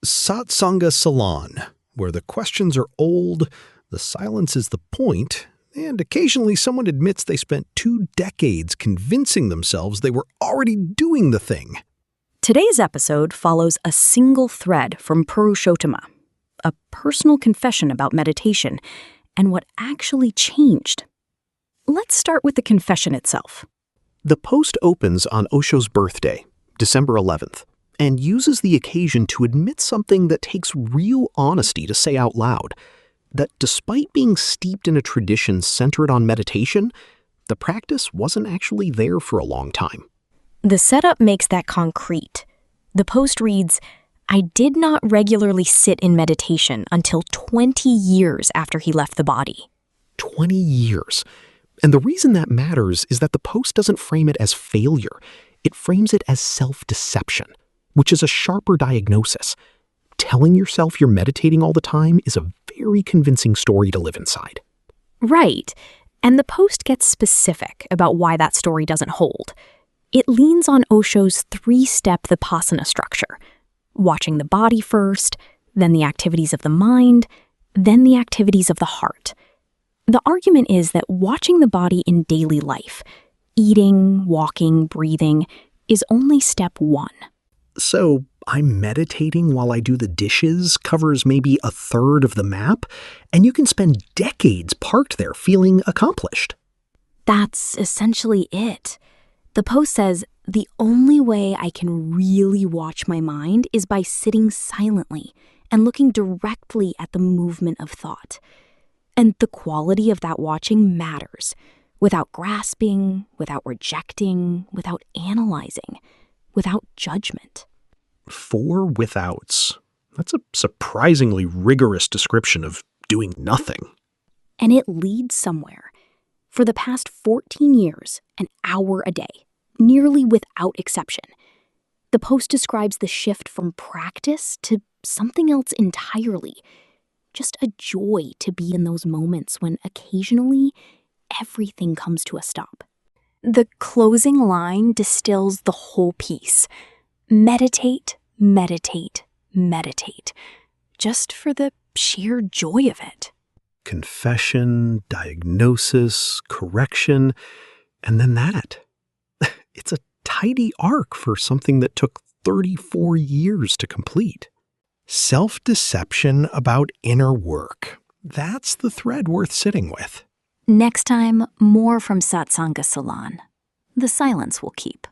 Satsanga Salon, where the questions are old, the silence is the point, and occasionally someone admits they spent 2 decades convincing themselves they were already doing the thing. Today's episode follows a single thread from Purushottama, a personal confession about meditation and what actually changed. Let's start with the confession itself. The post opens on Osho's birthday, December 11th, and uses the occasion to admit something that takes real honesty to say out loud, that despite being steeped in a tradition centered on meditation, the practice wasn't actually there for a long time. The setup makes that concrete. The post reads, "I did not regularly sit in meditation until 20 years after he left the body." 20 years. And the reason that matters is that the post doesn't frame it as failure. It frames it as self-deception, which is a sharper diagnosis. Telling yourself you're meditating all the time is a very convincing story to live inside. Right. And the post gets specific about why that story doesn't hold. It leans on Osho's 3-step Vipassana structure. Watching the body first, then the activities of the mind, then the activities of the heart. The argument is that watching the body in daily life, eating, walking, breathing, is only step 1. So, I'm meditating while I do the dishes covers maybe a third of the map, and you can spend decades parked there feeling accomplished. That's essentially it. The post says, the only way I can really watch my mind is by sitting silently and looking directly at the movement of thought. And the quality of that watching matters, without grasping, without rejecting, without analyzing, without judgment. 4 withouts. That's a surprisingly rigorous description of doing nothing. And it leads somewhere. For the past 14 years, an hour a day, nearly without exception. The post describes the shift from practice to something else entirely. Just a joy to be in those moments when occasionally everything comes to a stop. The closing line distills the whole piece. Meditate, meditate, meditate. Just for the sheer joy of it. Confession, diagnosis, correction, and then that. It's a tidy arc for something that took 34 years to complete. Self-deception about inner work. That's the thread worth sitting with. Next time, more from Satsanga Salon. The silence will keep.